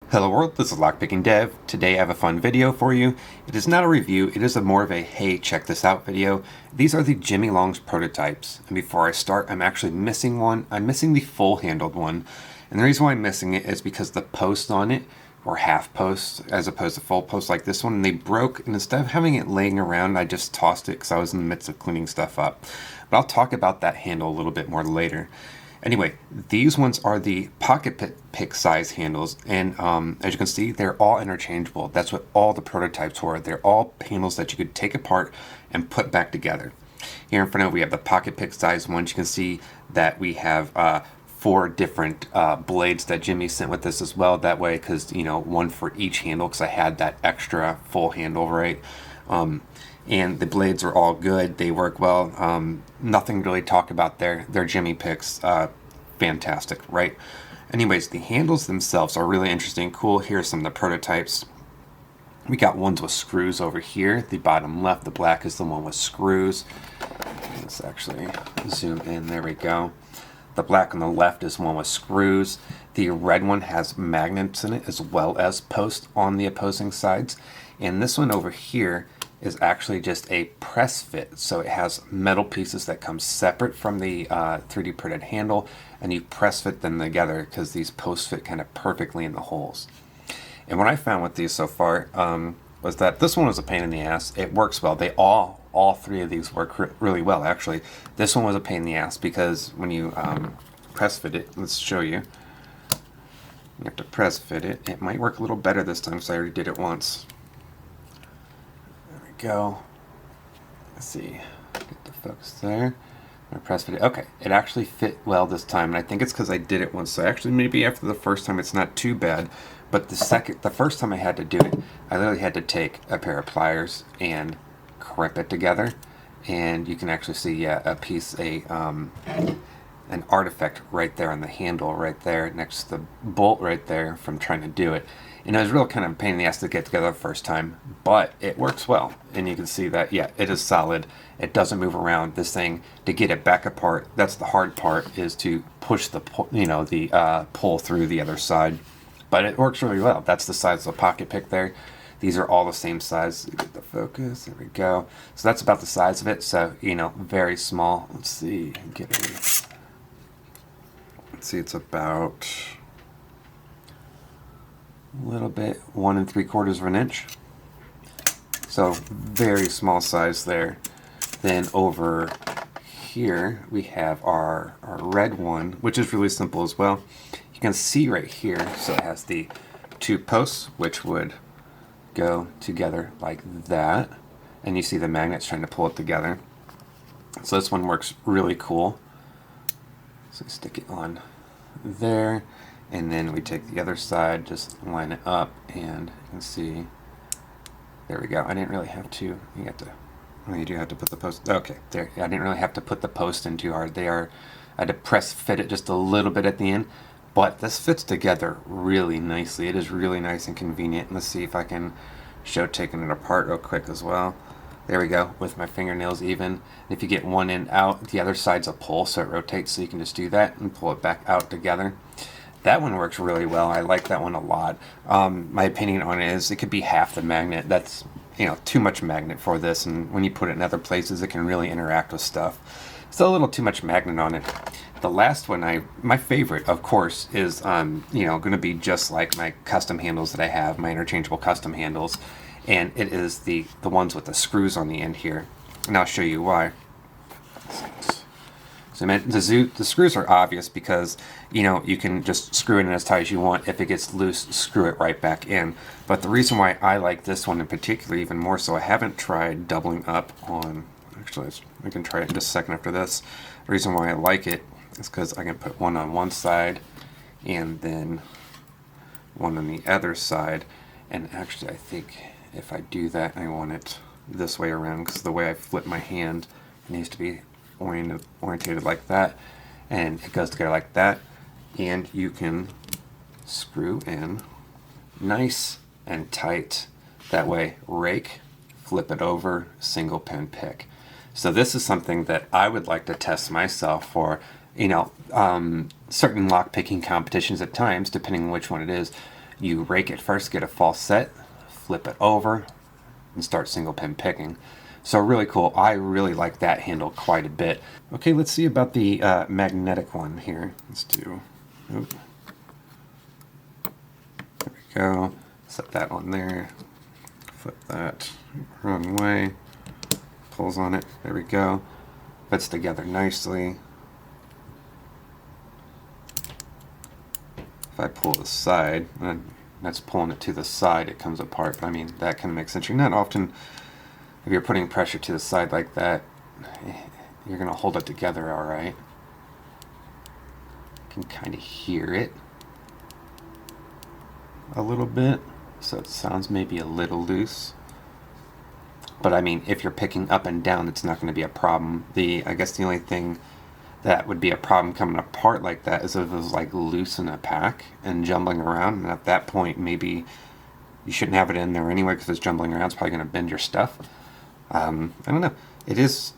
Hello world, this is LockpickingDev. Today I have a fun video for you. It is not a review, it is more of a hey check this out video. These are the Jimi Long's prototypes, and before I start I'm actually missing one. I'm missing the full handled one, and the reason why I'm missing it is because the posts on it were half posts as opposed to full posts like this one, and they broke, and instead of having it laying around I just tossed it because I was in the midst of cleaning stuff up. But I'll talk about that handle a little bit more later. Anyway, these ones are the pocket pick size handles, and as you can see, they're all interchangeable. That's what all the prototypes were. They're all handles that you could take apart and put back together. Here in front of we have the pocket pick size ones. You can see that we have 4 different blades that Jimi sent with this as well. That way, because one for each handle, because I had that extra full handle, right? And the blades are all good. They work well. Nothing really to talk about there. They're Jimi picks. Fantastic, right? Anyways, the handles themselves are really interesting, cool. Here's some of the prototypes. We got ones with screws over here. The bottom left, the black is the one with screws. Let's actually zoom in. There we go. The black on the left is one with screws. The red one has magnets in it as well as posts on the opposing sides. And this one over here is actually just a press fit. So it has metal pieces that come separate from the 3D printed handle, and you press fit them together because these posts fit kind of perfectly in the holes. And what I found with these so far was that this one was a pain in the ass. It works well. They all 3 of these work really well, actually. This one was a pain in the ass because when you press fit it, let's show you. You have to press fit it. It might work a little better this time because I already did it once. Go. Let's see. Get the focus there. I'm gonna press fit it. Okay, it actually fit well this time, and I think it's because I did it once. So actually, maybe after the first time, it's not too bad. But the first time I had to do it, I literally had to take a pair of pliers and crimp it together, and you can actually see, yeah, an artifact right there on the handle, right there next to the bolt right there from trying to do it. And it was real kind of a pain in the ass to get together the first time, but it works well. And you can see that, yeah, it is solid. It doesn't move around. This thing, to get it back apart, that's the hard part, is to push the pull through the other side. But it works really well. That's the size of the pocket pick there. These are all the same size. Get the focus. There we go. So that's about the size of it. So, very small. Let's see. Let's see, it's about a little bit, 1 3/4 of an inch. So very small size there. Then over here we have our red one, which is really simple as well. You can see right here, so it has the 2 posts which would go together like that, and you see the magnets trying to pull it together. So this one works really cool. So stick it on there, and then we take the other side, just line it up, and you can see, there we go. I didn't really have to, you do have to put the post, okay, there, I didn't really have to put the post in too hard. I had to press fit it just a little bit at the end, but this fits together really nicely. It is really nice and convenient. Let's see if I can show taking it apart real quick as well. There we go, with my fingernails even. And if you get one end out, the other side's a pull, so it rotates, so you can just do that and pull it back out together. That one works really well. I like that one a lot. My opinion on it is it could be half the magnet. That's too much magnet for this, and when you put it in other places, it can really interact with stuff. Still a little too much magnet on it. The last one, my favorite, of course, is going to be just like my custom handles that I have, my interchangeable custom handles. And it is the ones with the screws on the end here, and I'll show you why. So the screws are obvious because you can just screw it in as tight as you want. If it gets loose, screw it right back in. But the reason why I like this one in particular even more so, I haven't tried doubling up on, actually I can try it in just a second after this. The reason why I like it is because I can put one on one side and then one on the other side. And actually I think if I do that, I want it this way around, because the way I flip my hand, it needs to be orientated like that, and it goes together like that, and you can screw in nice and tight. That way, rake, flip it over, single pin pick. So this is something that I would like to test myself for, certain lock picking competitions at times, depending on which one it is. You rake it first, get a false set, flip it over, and start single pin picking. So really cool. I really like that handle quite a bit. Okay, let's see about the magnetic one here. Let's do, there we go. Set that on there, flip that, wrong way, pulls on it, there we go. Fits together nicely. If I pull the side, and that's pulling it to the side, it comes apart. But I mean, that kind of makes sense. You're not often, if you're putting pressure to the side like that, you're going to hold it together all right. You can kind of hear it a little bit, so it sounds maybe a little loose. But I mean, if you're picking up and down, it's not going to be a problem. I guess the only thing that would be a problem coming apart like that is if it was like loose in a pack and jumbling around, and at that point maybe you shouldn't have it in there anyway, because it's jumbling around. It's probably going to bend your stuff. I don't know. It is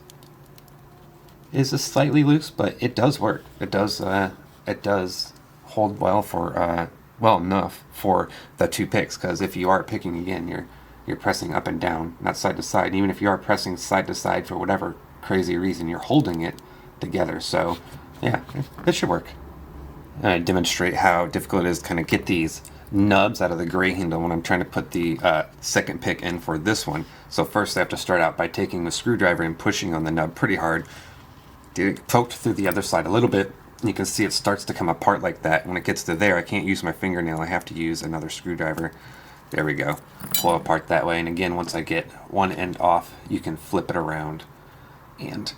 a slightly loose, but it does work. It does hold well for well enough for the two picks, because if you are picking again, you're pressing up and down, not side to side. Even if you are pressing side to side for whatever crazy reason, you're holding it together. So yeah, it should work. And I demonstrate how difficult it is to kind of get these nubs out of the gray handle when I'm trying to put the second pick in for this one. So first I have to start out by taking the screwdriver and pushing on the nub pretty hard. Get poked through the other side a little bit. You can see it starts to come apart like that. When it gets to there, I can't use my fingernail. I have to use another screwdriver. There we go. Pull apart that way. And again, once I get one end off, you can flip it around and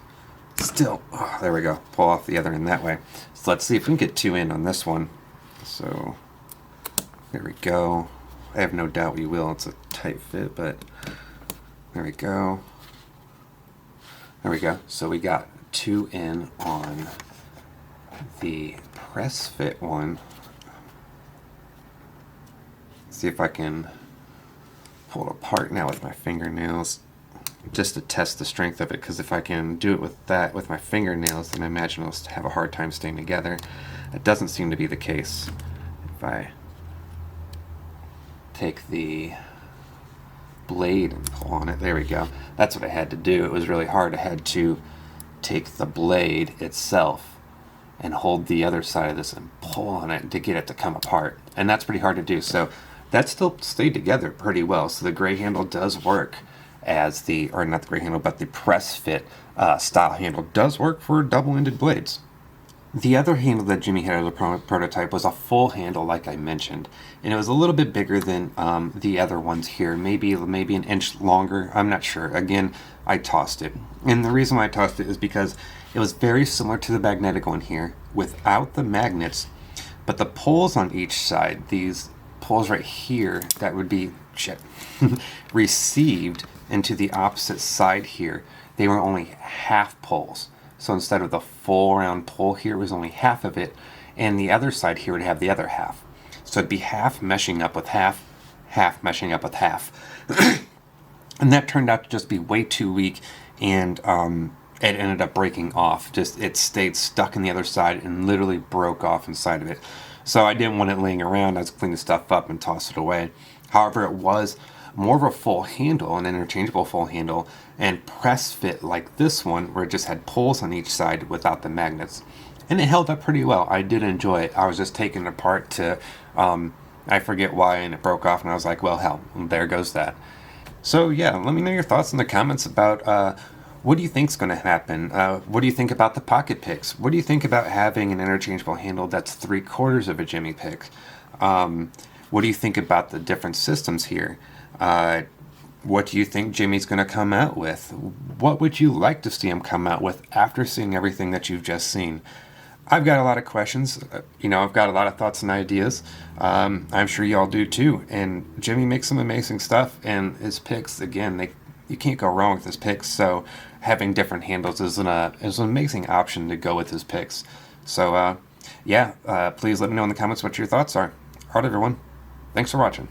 still, oh, there we go, pull off the other end that way. So let's see if we can get two in on this one. So there we go. I have no doubt we will. It's a tight fit, but there we go. There we go. So we got two in on the press fit one. See if I can pull it apart now with my fingernails, just to test the strength of it, because if I can do it with my fingernails, then I imagine it'll have a hard time staying together. It doesn't seem to be the case. If I take the blade and pull on it, there we go. That's what I had to do. It was really hard. I had to take the blade itself and hold the other side of this and pull on it to get it to come apart. And that's pretty hard to do. So that still stayed together pretty well. So the gray handle does work as or not the gray handle, but the press fit style handle does work for double-ended blades. The other handle that Jimi had as a prototype was a full handle, like I mentioned, and it was a little bit bigger than the other ones here, maybe an inch longer. I'm not sure. Again, I tossed it, and the reason why I tossed it is because it was very similar to the magnetic one here, without the magnets, but the poles on each side, these poles right here, that would be received into the opposite side here, they were only half poles. So instead of the full round pole here, was only half of it, and the other side here would have the other half. So it'd be half meshing up with half, half meshing up with half. And that turned out to just be way too weak, and it ended up breaking off. It stayed stuck in the other side and literally broke off inside of it. So I didn't want it laying around. I was cleaning stuff up and toss it away. However, it was more of a full handle, an interchangeable full handle, and press fit like this one, where it just had poles on each side without the magnets. And it held up pretty well. I did enjoy it. I was just taking it apart to, I forget why, and it broke off, and I was like, well, hell, there goes that. So yeah, let me know your thoughts in the comments about what do you think's going to happen? What do you think about the pocket picks? What do you think about having an interchangeable handle that's 3/4 of a Jimi pick? What do you think about the different systems here? What do you think Jimi's going to come out with? What would you like to see him come out with after seeing everything that you've just seen? I've got a lot of questions. I've got a lot of thoughts and ideas. I'm sure y'all do too. And Jimi makes some amazing stuff. And his picks, again, you can't go wrong with his picks. So having different handles is an amazing option to go with his picks. So please let me know in the comments what your thoughts are. All right, everyone. Thanks for watching.